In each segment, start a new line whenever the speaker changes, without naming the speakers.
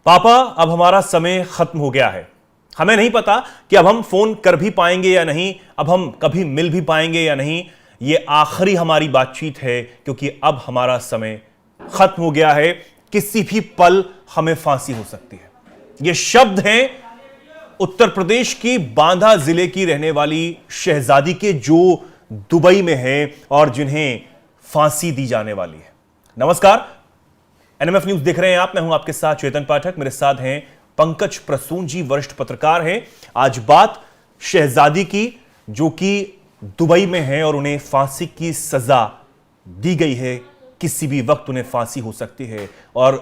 पापा, अब हमारा समय खत्म हो गया है। हमें नहीं पता कि अब हम फोन कर भी पाएंगे या नहीं, अब हम कभी मिल भी पाएंगे या नहीं। ये आखिरी हमारी बातचीत है क्योंकि अब हमारा समय खत्म हो गया है। किसी भी पल हमें फांसी हो सकती है। ये शब्द हैं उत्तर प्रदेश की बांदा जिले की रहने वाली शहजादी के, जो दुबई में हैं और जिन्हें फांसी दी जाने वाली है। नमस्कार, एनएमएफ न्यूज देख रहे हैं आप। मैं हूं आपके साथ चेतन पाठक। मेरे साथ हैं पंकज प्रसून जी, वरिष्ठ पत्रकार हैं। आज बात शहजादी की, जो कि दुबई में है और उन्हें फांसी की सजा दी गई है। किसी भी वक्त उन्हें फांसी हो सकती है और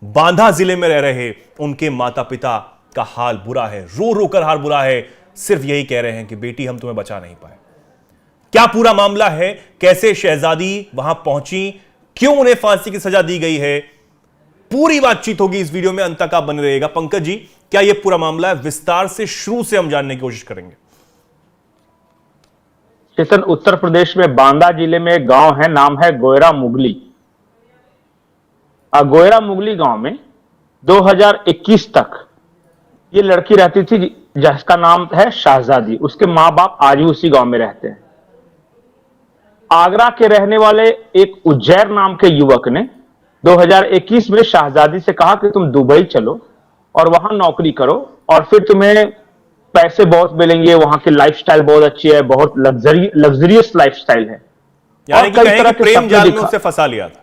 बांदा जिले में रह रहे उनके माता पिता का हाल बुरा है, रो रो कर हाल बुरा है। सिर्फ यही कह रहे हैं कि बेटी, हम तुम्हें बचा नहीं पाए। क्या पूरा मामला है, कैसे शहजादी वहां पहुंची, क्यों उन्हें फांसी की सजा दी गई है, पूरी बातचीत होगी इस वीडियो में। अंत तक आप बने रहिएगा। पंकज जी, क्या यह पूरा मामला है, विस्तार से शुरू से हम जानने की कोशिश करेंगे।
चेतन, उत्तर प्रदेश में बांदा जिले में एक गांव है, नाम है गोयरा मुगली। गोयरा मुगली गांव में 2021 तक ये लड़की रहती थी, जिसका नाम है शहजादी। उसके मां बाप आज भी उसी गांव में रहते हैं। आगरा के रहने वाले एक उज्जैर नाम के युवक ने 2021 में शहजादी से कहा कि तुम दुबई चलो और वहां नौकरी करो और फिर तुम्हें पैसे बहुत मिलेंगे, वहां की लाइफस्टाइल बहुत अच्छी है, बहुत लग्जरियस लाइफस्टाइल है।
यानी कि कहीं कि प्रेम जाल में उसे फंसा लिया था।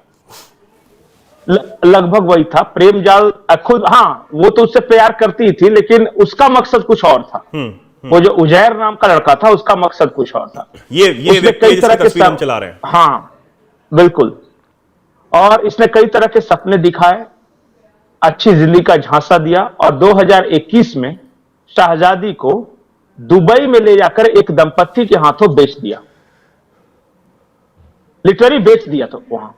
लगभग वही था, प्रेम जाल। खुद हाँ, वो तो उससे प्यार करती थी, लेकिन उसका मकसद कुछ और था। वो जो उजैर नाम का लड़का था, उसका मकसद कुछ और था।
ये कई तरह के हम चला रहे हैं।
हाँ बिल्कुल। और इसने कई तरह के सपने दिखाए, अच्छी जिंदगी का झांसा दिया और 2021 में शहजादी को दुबई में ले जाकर एक दंपत्ति के हाथों बेच दिया। लिटरली बेच दिया तो वहां।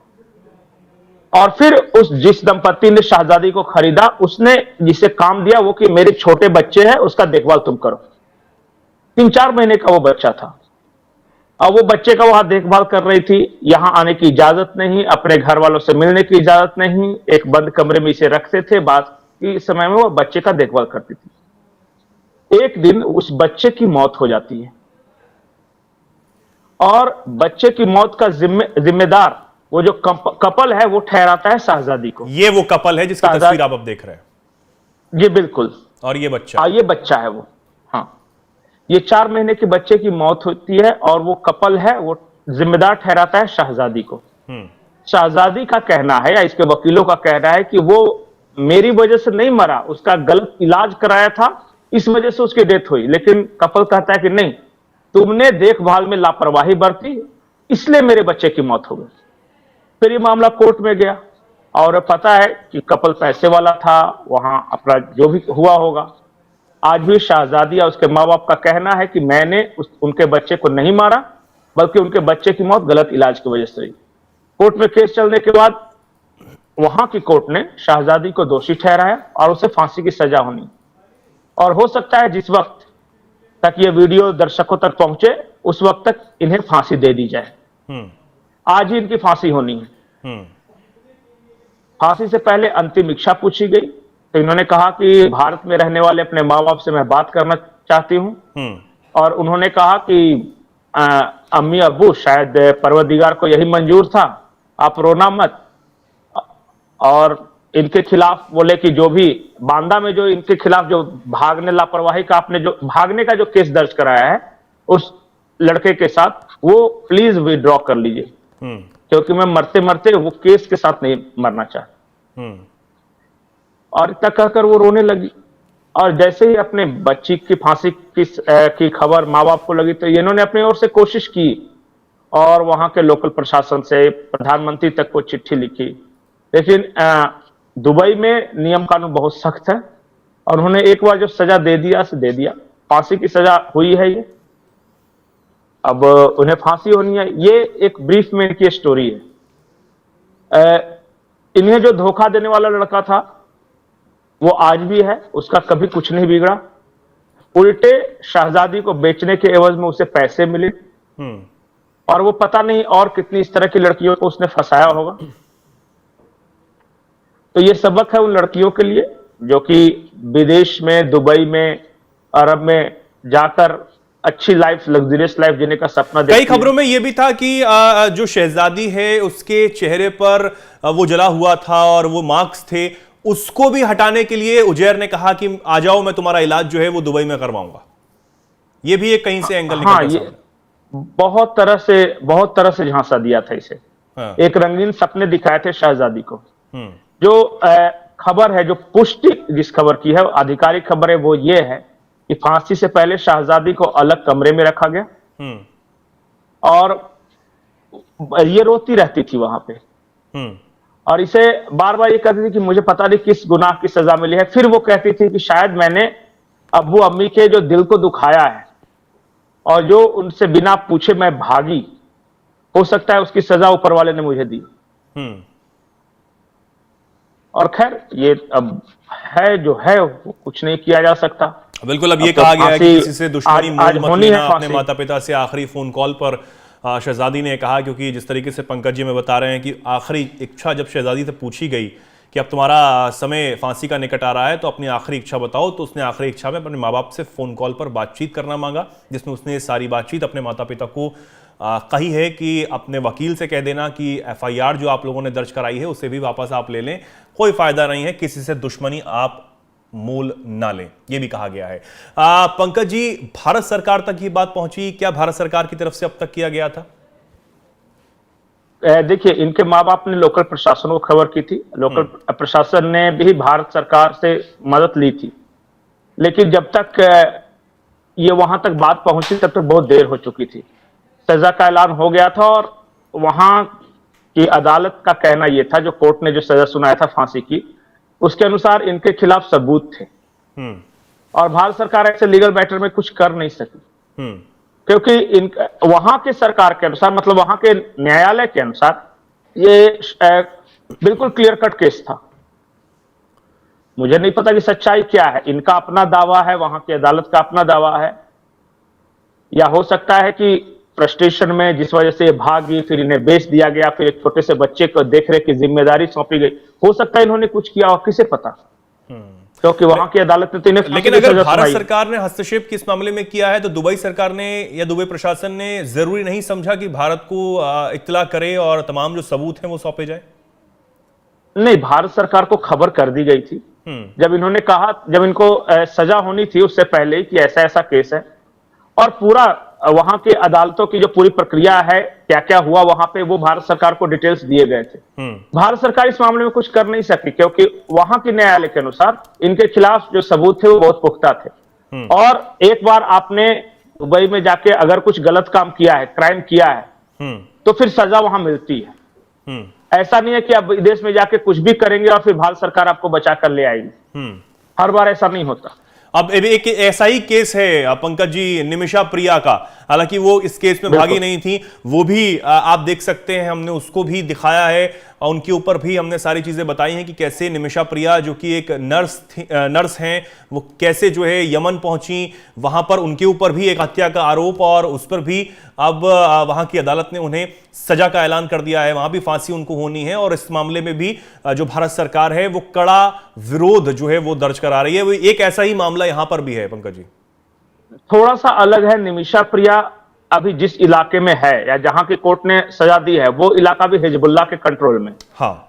और फिर जिस दंपत्ति ने शहजादी को खरीदा, उसने जिसे काम दिया वो कि मेरे छोटे बच्चे हैं, उसका देखभाल तुम करो। 3-4 महीने का वो बच्चा था और वो बच्चे का वहां देखभाल कर रही थी। यहां आने की इजाजत नहीं, अपने घर वालों से मिलने की इजाजत नहीं। एक बंद कमरे में इसे रखते थे, बाकी समय में वो बच्चे का देखभाल करती थी। एक दिन उस बच्चे की मौत हो जाती है और बच्चे की मौत का जिम्मेदार वो जो कपल है वो ठहराता है शहजादी को।
ये वो कपल है जिसकी तस्वीर आप अब देख रहे हैं।
जी बिल्कुल।
और ये बच्चा,
ये बच्चा है वो। हाँ, ये 4 महीने के बच्चे की मौत होती है और वो कपल है वो जिम्मेदार ठहराता है शहजादी को। शहजादी का कहना है, या इसके वकीलों का कहना है, कि वो मेरी वजह से नहीं मरा, उसका गलत इलाज कराया था, इस वजह से उसकी डेथ हुई। लेकिन कपल कहता है कि नहीं, तुमने देखभाल में लापरवाही बरती, इसलिए मेरे बच्चे की मौत हो गई। फिर ये मामला कोर्ट में गया और पता है कि कपल पैसे वाला था, वहां अपना जो भी हुआ होगा। आज भी शहजादी या उसके माँ बाप का कहना है कि मैंने उनके बच्चे को नहीं मारा, बल्कि उनके बच्चे की मौत गलत इलाज की वजह से हुई। कोर्ट में केस चलने के बाद वहां की कोर्ट ने शहजादी को दोषी ठहराया और उसे फांसी की सजा होनी। और हो सकता है जिस वक्त तक ये वीडियो दर्शकों तक पहुंचे, उस वक्त तक इन्हें फांसी दे दी जाए। आज ही इनकी फांसी होनी है। फांसी से पहले अंतिम इच्छा पूछी गई तो इन्होंने कहा कि भारत में रहने वाले अपने माँ बाप से मैं बात करना चाहती हूं। और उन्होंने कहा कि अम्मी अब्बू, शायद परवरदिगार को यही मंजूर था, आप रोना मत। और इनके खिलाफ बोले कि जो भी बांदा में जो इनके खिलाफ जो भागने लापरवाही का आपने जो भागने का जो केस दर्ज कराया है उस लड़के के साथ, वो प्लीज विड्रॉ कर लीजिए, क्योंकि मैं मरते मरते वो केस के साथ नहीं मरना चाहता। और इतना कहकर वो रोने लगी। और जैसे ही अपने बच्ची की फांसी की खबर माँ बाप को लगी तो इन्होंने अपनी ओर से कोशिश की और वहां के लोकल प्रशासन से प्रधानमंत्री तक को चिट्ठी लिखी। लेकिन दुबई में नियम कानून बहुत सख्त है और उन्होंने एक बार जो सजा दे दिया से दे दिया। फांसी की सजा हुई है ये, अब उन्हें फांसी होनी है। ये एक ब्रीफ में इनकी स्टोरी है। इन्हें जो धोखा देने वाला लड़का था वो आज भी है, उसका कभी कुछ नहीं बिगड़ा। उल्टे शहजादी को बेचने के एवज में उसे पैसे मिले और वो पता नहीं और कितनी इस तरह की लड़कियों को उसने फंसाया होगा। तो ये सबक है उन लड़कियों के लिए जो कि विदेश में, दुबई में, अरब में जाकर अच्छी लाइफ, लग्जरियस लाइफ जीने का सपना देखती
कई खबरों में यह भी था कि जो शहजादी है उसके चेहरे पर वो जला हुआ था और वो मार्क्स थे, उसको भी हटाने के लिए उजैर ने कहा कि आ जाओ, मैं तुम्हारा इलाज जो है वो दुबई में करवाऊंगा। ये भी एक कहीं से एंगल निकल
हाँ, ये बहुत तरह से झांसा दिया था इसे।
हाँ।
एक रंगीन सपने दिखाए थे शहजादी को।
हम्म।
जो खबर है, जो पुष्टि जिस खबर की है, आधिकारिक खबर है, वो ये है कि फांसी से पहले शहजादी को अलग कमरे में रखा गया और ये रोती रहती थी वहां पे और इसे बार बार ये कहती थी कि मुझे पता नहीं किस गुनाह की सजा मिली है। फिर वो कहती थी कि शायद मैंने अब्बू अम्मी के जो दिल को दुखाया है और जो उनसे बिना पूछे मैं भागी, हो सकता है उसकी सजा ऊपर वाले ने मुझे दी। और खैर, ये अब है जो है, वो कुछ नहीं किया जा सकता।
बिल्कुल। अब ये कहा गया है कि किसी से दुश्मनी मोल मत लेना। अपने माता पिता से आखिरी फोन कॉल पर शहजादी ने कहा, क्योंकि जिस तरीके से पंकज जी में बता रहे हैं कि आखिरी इच्छा जब शहजादी से पूछी गई कि अब तुम्हारा समय फांसी का निकट आ रहा है तो अपनी आखिरी इच्छा बताओ, तो उसने आखिरी इच्छा में अपने माँ बाप से फोन कॉल पर बातचीत करना मांगा, जिसमें उसने सारी बातचीत अपने माता पिता को कही है कि अपने वकील से कह देना कि एफआईआर जो आप लोगों ने दर्ज कराई है उसे भी वापस आप ले लें, कोई फायदा नहीं है, किसी से दुश्मनी आप मोल ना लें, यह भी कहा गया है। पंकज जी, भारत सरकार तक ये बात पहुंची, क्या भारत सरकार की तरफ से अब तक किया गया था?
देखिए, इनके माँ बाप ने लोकल प्रशासन को खबर की थी, लोकल प्रशासन ने भी भारत सरकार से मदद ली थी, लेकिन जब तक ये वहां तक बात पहुंची तब तक बहुत देर हो चुकी थी। सजा का ऐलान हो गया था और वहां की अदालत का कहना यह था, जो कोर्ट ने जो सजा सुनाया था फांसी की, उसके अनुसार इनके खिलाफ सबूत थे और भारत सरकार ऐसे लीगल मैटर में कुछ कर नहीं सकी, क्योंकि वहां के सरकार के अनुसार, मतलब वहां के न्यायालय के अनुसार, ये बिल्कुल क्लियर कट केस था। मुझे नहीं पता कि सच्चाई क्या है, इनका अपना दावा है, वहां की अदालत का अपना दावा है, या हो सकता है कि फ्रस्ट्रेशन में जिस वजह से ये भागी, फिर इन्हें बेच दिया गया, फिर एक छोटे से बच्चे को देखरेख की जिम्मेदारी सौंपी गई, हो सकता है इन्होंने कुछ किया और किसे पता, क्योंकि वहां की अदालत ने तो इन्हें।
लेकिन अगर भारत सरकार ने हस्तक्षेप किस मामले में किया है तो दुबई सरकार ने या दुबई प्रशासन ने जरूरी नहीं समझा कि भारत को इत्तला करे और तमाम जो सबूत हैं वो सौंपे जाए?
नहीं, भारत सरकार को खबर कर दी गई थी जब इन्होंने कहा, जब इनको सजा होनी थी उससे पहले ही कि ऐसा ऐसा केस है, और पूरा वहां के अदालतों की जो पूरी प्रक्रिया है, क्या क्या हुआ वहां पे, वो भारत सरकार को डिटेल्स दिए गए थे। भारत सरकार इस मामले में कुछ कर नहीं सकी, क्योंकि वहां के न्यायालय के अनुसार इनके खिलाफ जो सबूत थे वो बहुत पुख्ता थे। और एक बार आपने दुबई में जाके अगर कुछ गलत काम किया है, क्राइम किया है, तो फिर सजा वहां मिलती है। ऐसा नहीं है कि आप विदेश में जाके कुछ भी करेंगे और फिर भारत सरकार आपको बचा कर ले आएगी, हर बार ऐसा नहीं होता।
अब एक ऐसा ही केस है पंकज जी, निमिषा प्रिया का, हालांकि वो इस केस में भागी नहीं थी, वो भी आप देख सकते हैं, हमने उसको भी दिखाया है और उनके ऊपर भी हमने सारी चीजें बताई हैं कि कैसे निमिषा प्रिया जो कि एक नर्स हैं, वो कैसे जो है यमन पहुंची, वहां पर उनके ऊपर भी एक हत्या का आरोप और उस पर भी अब वहां की अदालत ने उन्हें सजा का ऐलान कर दिया है, वहां भी फांसी उनको होनी है। और इस मामले में भी जो भारत सरकार है वो कड़ा विरोध जो है वो दर्ज करा रही है। वो एक ऐसा ही मामला यहां पर भी है पंकज जी।
थोड़ा सा अलग है, निमिषा प्रिया अभी जिस इलाके में है या जहां की कोर्ट ने सजा दी है, वो इलाका भी हिजबुल्लाह के कंट्रोल में।
हाँ,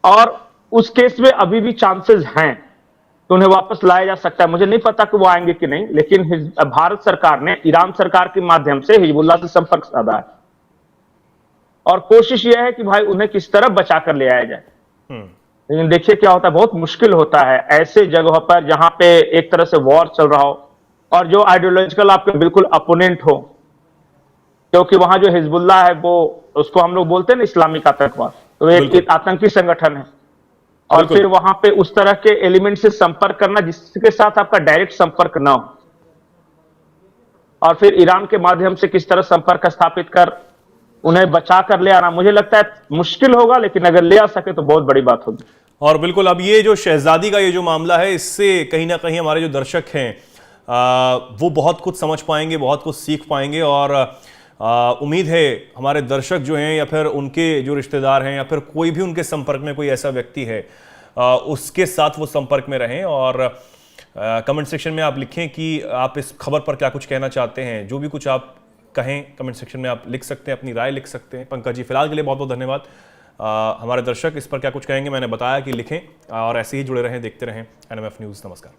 और उस केस में अभी भी चांसेस हैं तो उन्हें वापस लाया जा सकता है। मुझे नहीं पता कि वो आएंगे कि नहीं, लेकिन भारत सरकार ने ईरान सरकार के माध्यम से हिजबुल्लाह से संपर्क साधा है और कोशिश यह है कि भाई उन्हें किस तरह बचा कर ले आया जाए। लेकिन देखिए क्या होता है, बहुत मुश्किल होता है ऐसे जगहों पर जहां पे एक तरह से वॉर चल रहा हो और जो आइडियोलॉजिकल आपके बिल्कुल अपोनेंट हो, क्योंकि वहां जो हिजबुल्लाह है वो, उसको हम लोग बोलते हैं ना इस्लामिक आतंकवाद, तो एक आतंकी संगठन है, और फिर वहां पे उस तरह के एलिमेंट से संपर्क करना जिसके साथ आपका डायरेक्ट संपर्क ना हो, और फिर ईरान के माध्यम से किस तरह संपर्क स्थापित कर उन्हें बचा कर ले आना, मुझे लगता है मुश्किल होगा, लेकिन अगर ले आ सके तो बहुत बड़ी बात होगी।
और बिल्कुल, अब ये जो शहजादी का ये जो मामला है, इससे कहीं ना कहीं हमारे जो दर्शक हैं वो बहुत कुछ समझ पाएंगे, बहुत कुछ सीख पाएंगे, और उम्मीद है हमारे दर्शक जो हैं या फिर उनके जो रिश्तेदार हैं या फिर कोई भी उनके संपर्क में कोई ऐसा व्यक्ति है, उसके साथ वो संपर्क में रहें। और कमेंट सेक्शन में आप लिखें कि आप इस खबर पर क्या कुछ कहना चाहते हैं। जो भी कुछ आप कहें कमेंट सेक्शन में आप लिख सकते हैं, अपनी राय लिख सकते हैं। पंकज जी फिलहाल के लिए बहुत बहुत धन्यवाद। हमारे दर्शक इस पर क्या कुछ कहेंगे मैंने बताया कि लिखें, और ऐसे ही जुड़े रहें, देखते रहें NMF न्यूज़। नमस्कार।